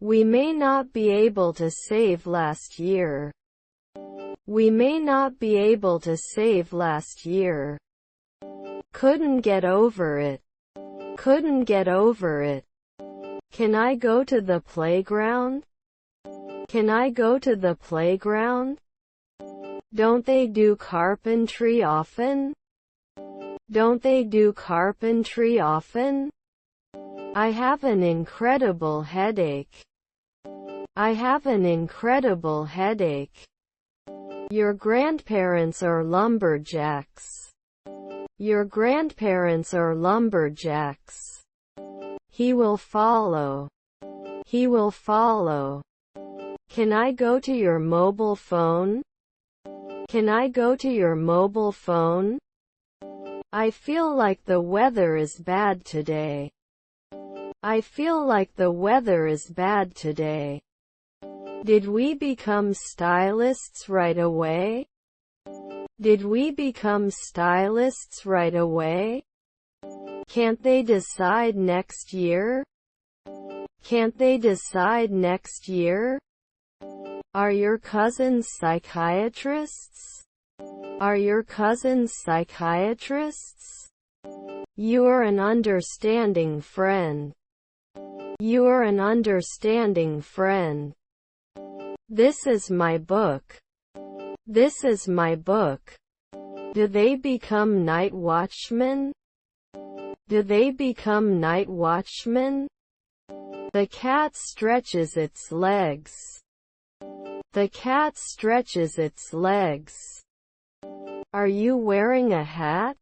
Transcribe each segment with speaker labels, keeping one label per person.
Speaker 1: We may not be able to save last year. We may not be able to save last year. Couldn't get over it. Couldn't get over it. Can I go to the playground? Can I go to the playground? Don't they do carpentry often? Don't they do carpentry often? I have an incredible headache. I have an incredible headache. Your grandparents are lumberjacks. Your grandparents are lumberjacks. He will follow. He will follow. Can I go to your mobile phone? Can I go to your mobile phone? I feel like the weather is bad today. I feel like the weather is bad today. Did we become stylists right away? Did we become stylists right away? Can't they decide next year? Can't they decide next year? Are your cousins psychiatrists? Are your cousins psychiatrists? You are an understanding friend. You are an understanding friend. This is my book. This is my book. Do they become night watchmen? Do they become night watchmen? The cat stretches its legs. The cat stretches its legs. Are you wearing a hat?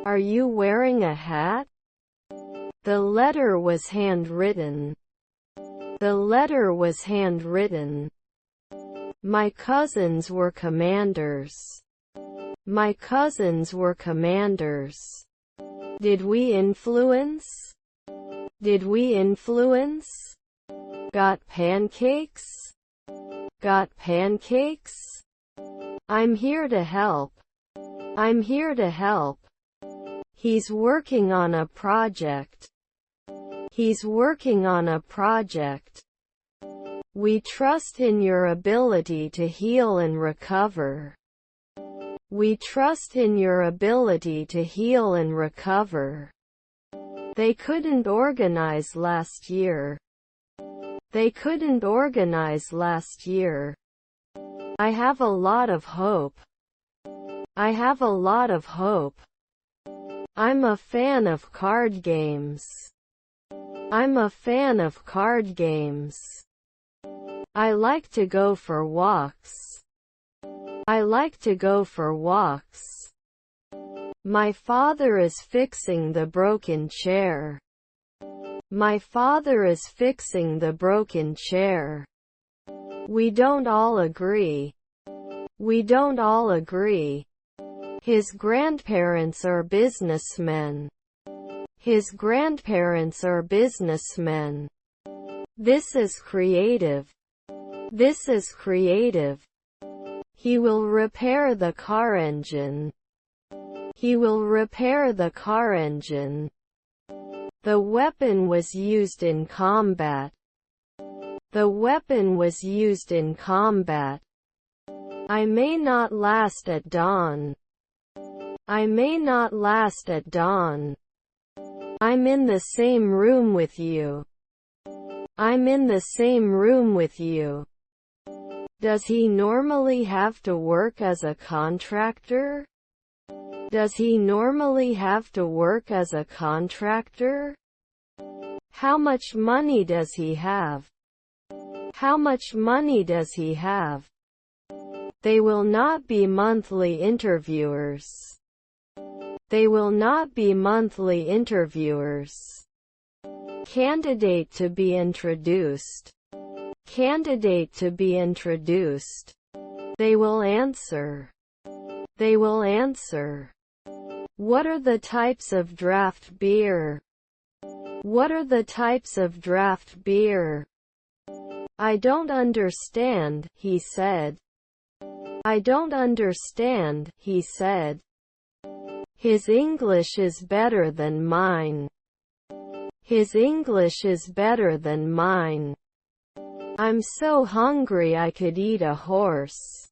Speaker 1: Are you wearing a hat? The letter was handwritten. The letter was handwritten. My cousins were commanders. My cousins were commanders. Did we influence? Did we influence? Got pancakes? Got pancakes? I'm here to help. I'm here to help. He's working on a project. He's working on a project. We trust in your ability to heal and recover. We trust in your ability to heal and recover. They couldn't organize last year. They couldn't organize last year. I have a lot of hope. I have a lot of hope. I'm a fan of card games. I'm a fan of card games. I like to go for walks. I like to go for walks. My father is fixing the broken chair. My father is fixing the broken chair. We don't all agree. We don't all agree. His grandparents are businessmen. His grandparents are businessmen. This is creative. This is creative. He will repair the car engine. He will repair the car engine. The weapon was used in combat. The weapon was used in combat. I may not last at dawn. I may not last at dawn. I'm in the same room with you. I'm in the same room with you. Does he normally have to work as a contractor? Does he normally have to work as a contractor? How much money does he have? How much money does he have? They will not be monthly interviewers. They will not be monthly interviewers. Candidate to be introduced. Candidate to be introduced. They will answer. They will answer. What are the types of draft beer? What are the types of draft beer? I don't understand, he said. I don't understand, he said. His English is better than mine. His English is better than mine. I'm so hungry I could eat a horse.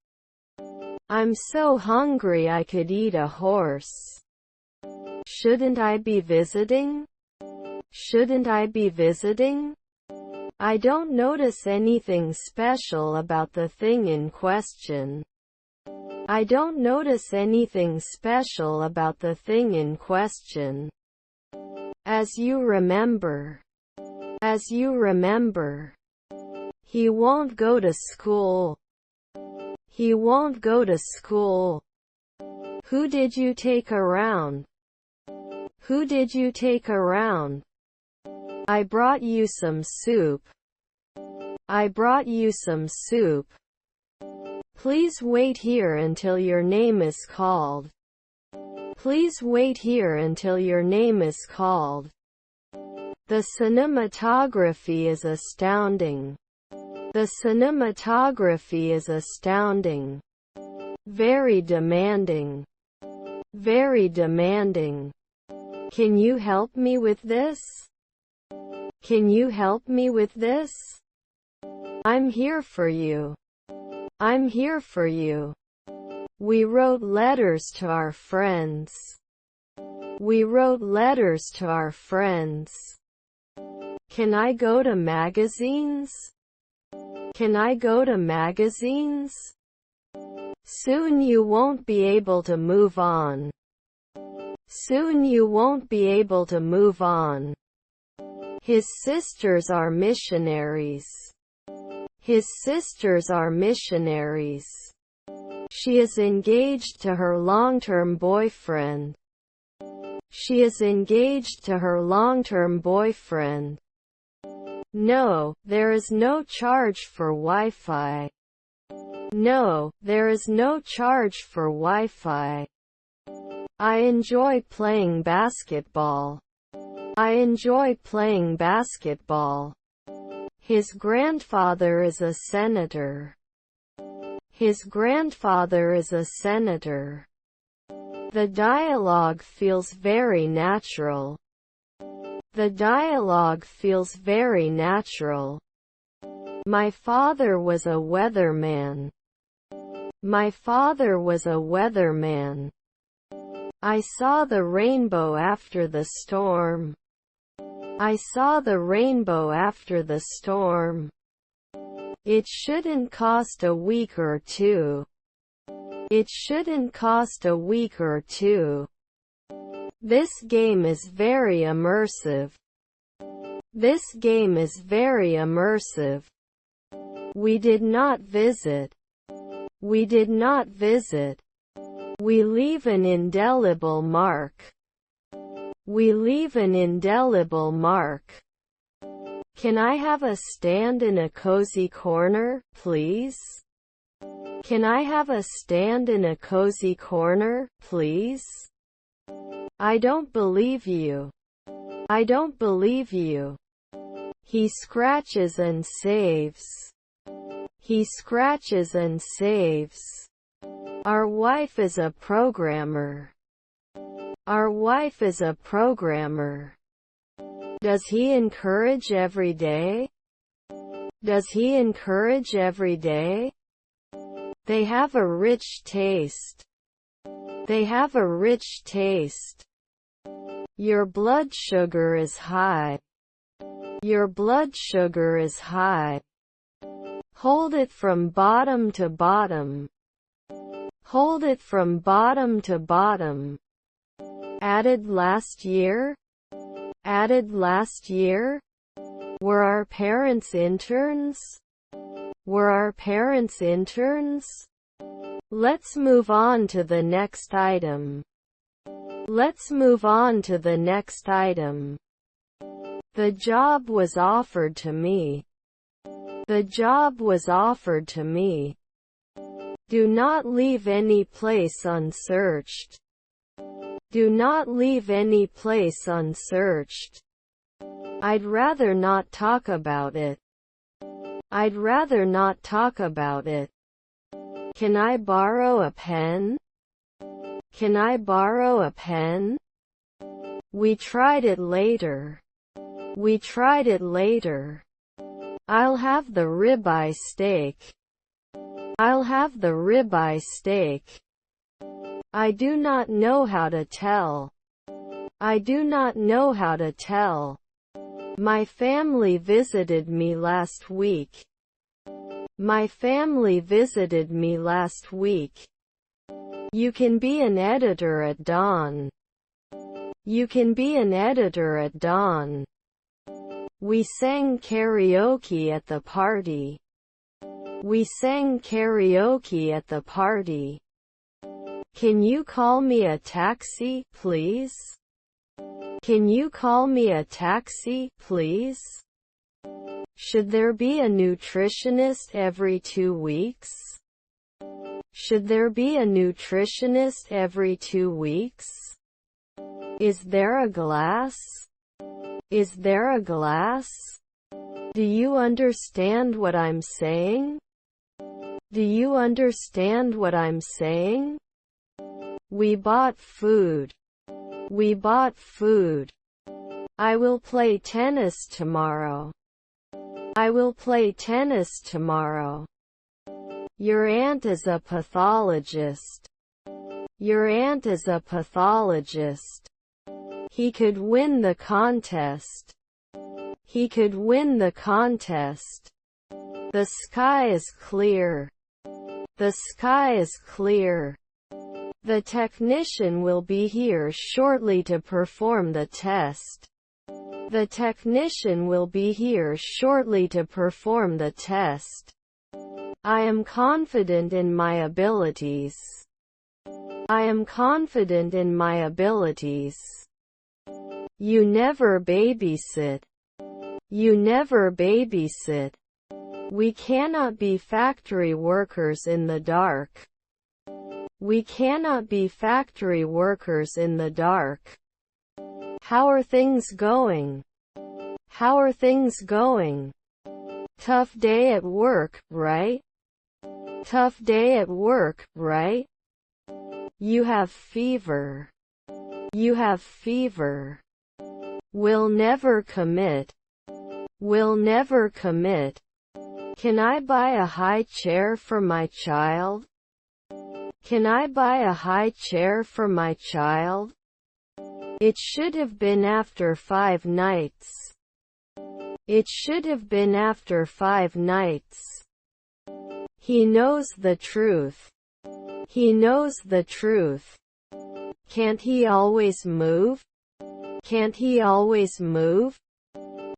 Speaker 1: I'm so hungry I could eat a horse. Shouldn't I be visiting? Shouldn't I be visiting? I don't notice anything special about the thing in question. I don't notice anything special about the thing in question. As you remember. As you remember. He won't go to school. He won't go to school. Who did you take around? Who did you take around? I brought you some soup. I brought you some soup. Please wait here until your name is called. Please wait here until your name is called. The cinematography is astounding. The cinematography is astounding. Very demanding. Very demanding. Can you help me with this? Can you help me with this? I'm here for you. I'm here for you. We wrote letters to our friends. We wrote letters to our friends. Can I go to magazines? Can I go to magazines? Soon you won't be able to move on. Soon you won't be able to move on. His sisters are missionaries. His sisters are missionaries. She is engaged to her long-term boyfriend. She is engaged to her long-term boyfriend. No, there is no charge for Wi-Fi. No, there is no charge for Wi-Fi. I enjoy playing basketball. I enjoy playing basketball. His grandfather is a senator. His grandfather is a senator. The dialogue feels very natural. The dialogue feels very natural. My father was a weatherman. My father was a weatherman. I saw the rainbow after the storm. I saw the rainbow after the storm. It shouldn't cost a week or two. It shouldn't cost a week or two. This game is very immersive. This game is very immersive. We did not visit. We did not visit. We leave an indelible mark. We leave an indelible mark. Can I have a stand in a cozy corner, please? Can I have a stand in a cozy corner, please? I don't believe you. I don't believe you. He scratches and saves. He scratches and saves. Our wife is a programmer. Our wife is a programmer. Does he encourage every day? Does he encourage every day? They have a rich taste. They have a rich taste. Your blood sugar is high. Your blood sugar is high. Hold it from bottom to bottom. Hold it from bottom to bottom. Added last year? Added last year? Were our parents interns? Were our parents interns? Let's move on to the next item. Let's move on to the next item. The job was offered to me. The job was offered to me. Do not leave any place unsearched. Do not leave any place unsearched. I'd rather not talk about it. I'd rather not talk about it. Can I borrow a pen? Can I borrow a pen? We tried it later. We tried it later. I'll have the ribeye steak. I'll have the ribeye steak. I do not know how to tell. I do not know how to tell. My family visited me last week. My family visited me last week. You can be an editor at dawn. You can be an editor at dawn. We sang karaoke at the party. We sang karaoke at the party. Can you call me a taxi, please? Can you call me a taxi, please? Should there be a nutritionist every 2 weeks? Should there be a nutritionist every 2 weeks? Is there a glass? Is there a glass? Do you understand what I'm saying? Do you understand what I'm saying? We bought food. We bought food. I will play tennis tomorrow. I will play tennis tomorrow. Your aunt is a pathologist. Your aunt is a pathologist. He could win the contest. He could win the contest. The sky is clear. The sky is clear. The technician will be here shortly to perform the test. The technician will be here shortly to perform the test. I am confident in my abilities. I am confident in my abilities. You never babysit. You never babysit. We cannot be factory workers in the dark. We cannot be factory workers in the dark. How are things going? How are things going? Tough day at work, right? Tough day at work, right? You have fever. You have fever. Will never commit. Will never commit. Can I buy a high chair for my child? Can I buy a high chair for my child? It should have been after 5 nights. It should have been after 5 nights. He knows the truth. He knows the truth. Can't he always move? Can't he always move?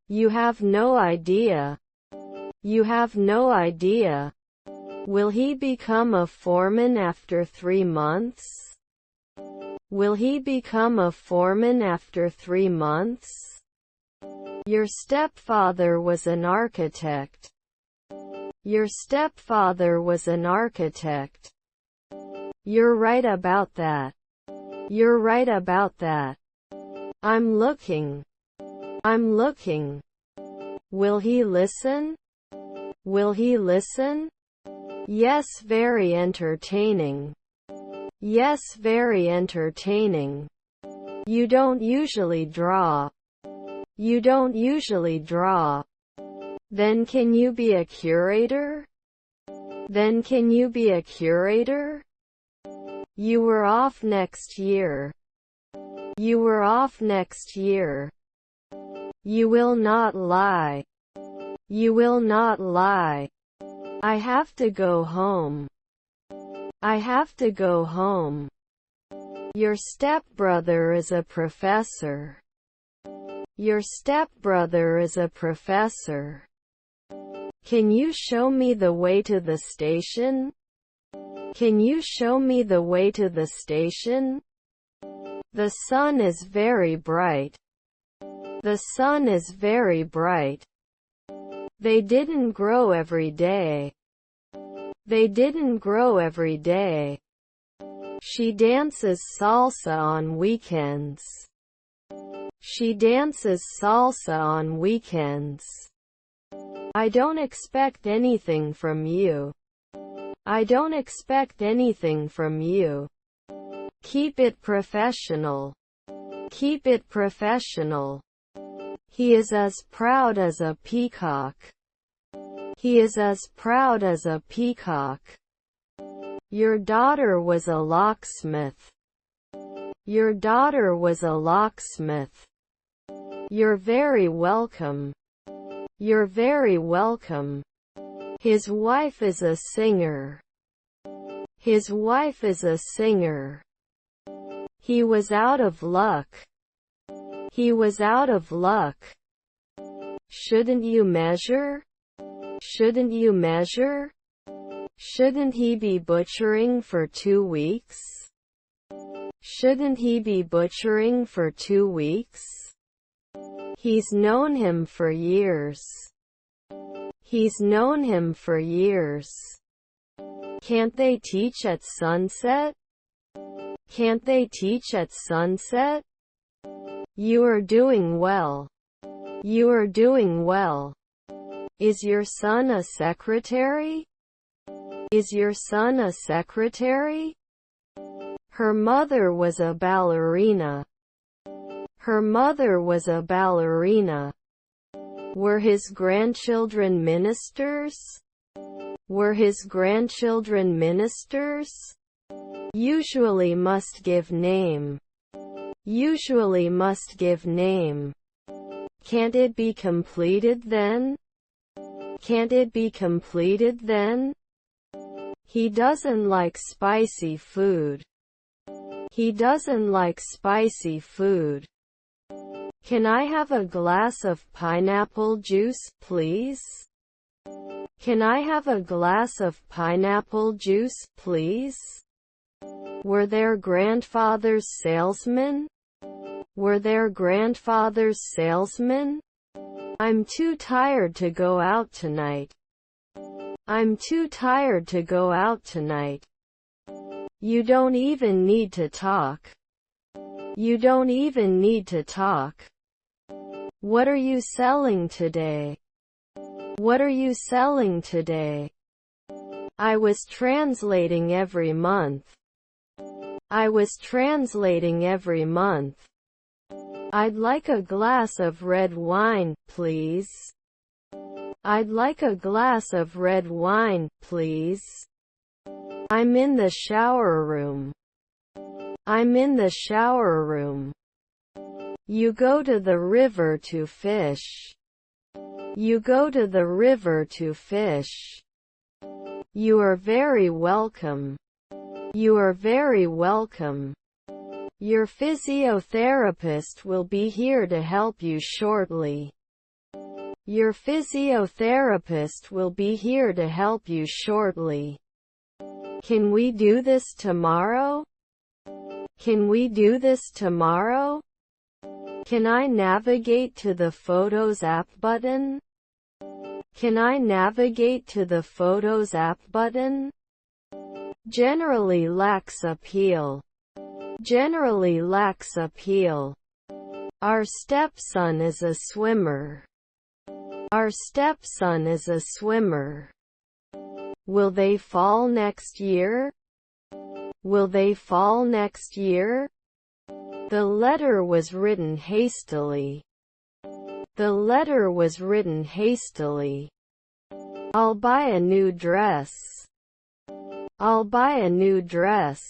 Speaker 1: You have no idea. You have no idea. Will he become a foreman after 3 months? Will he become a foreman after 3 months? Your stepfather was an architect. Your stepfather was an architect. You're right about that. You're right about that. I'm looking. I'm looking. Will he listen? Will he listen? Yes, very entertaining. Yes, very entertaining. You don't usually draw. You don't usually draw. Then can you be a curator? Then can you be a curator? You were off next year. You were off next year. You will not lie. You will not lie. I have to go home. I have to go home. Your stepbrother is a professor. Your stepbrother is a professor. Can you show me the way to the station? Can you show me the way to the station? The sun is very bright. The sun is very bright. They didn't grow every day. They didn't grow every day. She dances salsa on weekends. She dances salsa on weekends. I don't expect anything from you. I don't expect anything from you. Keep it professional. Keep it professional. He is as proud as a peacock. He is as proud as a peacock. Your daughter was a locksmith. Your daughter was a locksmith. You're very welcome. You're very welcome. His wife is a singer. His wife is a singer. He was out of luck. He was out of luck. Shouldn't you measure? Shouldn't you measure? Shouldn't he be butchering for 2 weeks? Shouldn't he be butchering for 2 weeks? He's known him for years. He's known him for years. Can't they teach at sunset? Can't they teach at sunset? You are doing well. You are doing well. Is your son a secretary? Is your son a secretary? Her mother was a ballerina. Her mother was a ballerina. Were his grandchildren ministers? Were his grandchildren ministers? Usually must give name. Usually must give name. Can't it be completed then? Can't it be completed then? He doesn't like spicy food. He doesn't like spicy food. Can I have a glass of pineapple juice, please? Can I have a glass of pineapple juice, please? Were their grandfathers salesmen? Were their grandfathers salesmen? I'm too tired to go out tonight. I'm too tired to go out tonight. You don't even need to talk. You don't even need to talk. What are you selling today? What are you selling today? I was translating every month. I was translating every month. I'd like a glass of red wine, please. I'd like a glass of red wine, please. I'm in the shower room. I'm in the shower room. You go to the river to fish. You go to the river to fish. You are very welcome. You are very welcome. Your physiotherapist will be here to help you shortly. Your physiotherapist will be here to help you shortly. Can we do this tomorrow? Can we do this tomorrow? Can I navigate to the Photos app button? Can I navigate to the Photos app button? Generally lacks appeal. Generally lacks appeal. Our stepson is a swimmer. Our stepson is a swimmer. Will they fall next year? Will they fall next year? The letter was written hastily. The letter was written hastily. I'll buy a new dress. I'll buy a new dress.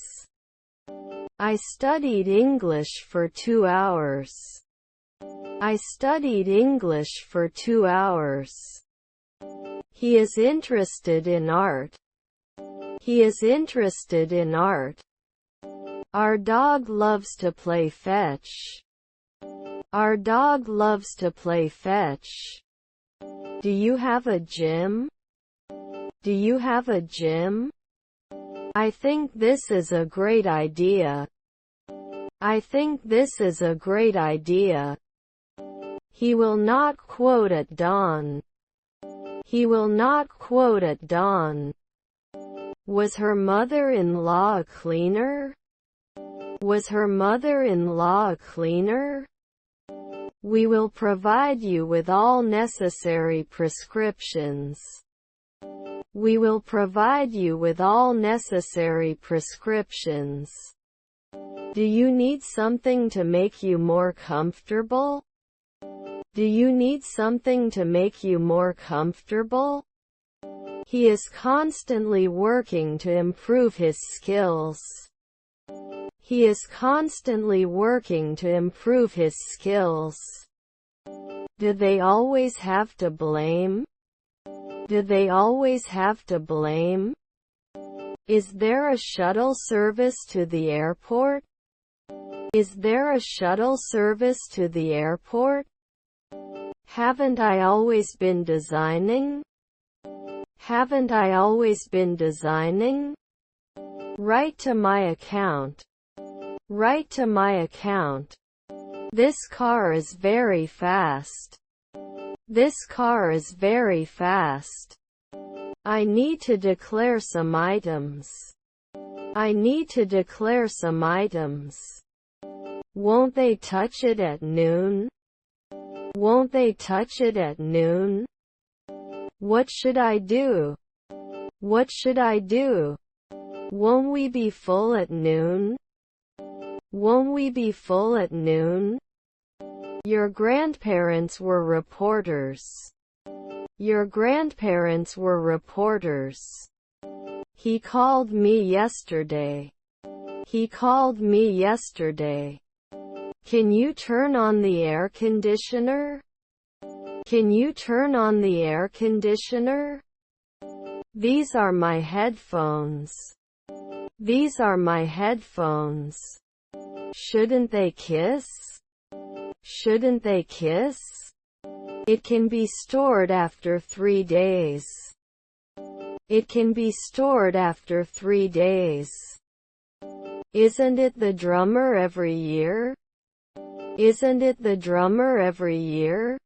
Speaker 1: I studied English for 2 hours. I studied English for 2 hours. He is interested in art. He is interested in art. Our dog loves to play fetch. Our dog loves to play fetch. Do you have a gym? Do you have a gym? I think this is a great idea. I think this is a great idea. He will not quote at dawn. He will not quote at dawn. Was her mother-in-law a cleaner? Was her mother-in-law a cleaner? We will provide you with all necessary prescriptions. We will provide you with all necessary prescriptions. Do you need something to make you more comfortable? Do you need something to make you more comfortable? He is constantly working to improve his skills. He is constantly working to improve his skills. Do they always have to blame? Do they always have to blame? Is there a shuttle service to the airport? Is there a shuttle service to the airport? Haven't I always been designing? Haven't I always been designing? Write to my account. Write to my account. This car is very fast. This car is very fast. I need to declare some items. I need to declare some items. Won't they touch it at noon? Won't they touch it at noon? What should I do? What should I do? Won't we be full at noon? Won't we be full at noon? Your grandparents were reporters. Your grandparents were reporters. He called me yesterday. He called me yesterday. Can you turn on the air conditioner? Can you turn on the air conditioner? These are my headphones. These are my headphones. Shouldn't they kiss? Shouldn't they kiss? It can be stored after 3 days. It can be stored after 3 days. Isn't it the drummer every year? Isn't it the drummer every year?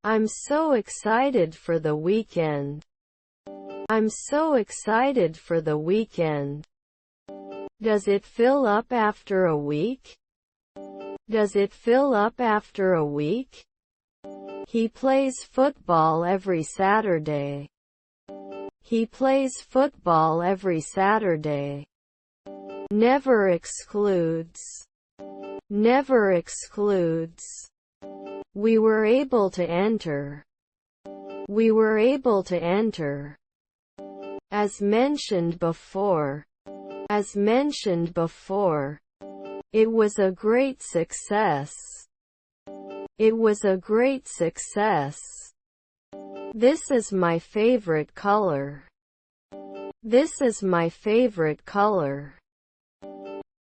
Speaker 1: I'm so excited for the weekend. I'm so excited for the weekend. Does it fill up after a week? Does it fill up after a week? He plays football every Saturday. He plays football every Saturday. Never excludes. Never excludes. We were able to enter. We were able to enter. As mentioned before. As mentioned before. It was a great success. It was a great success. This is my favorite color. This is my favorite color.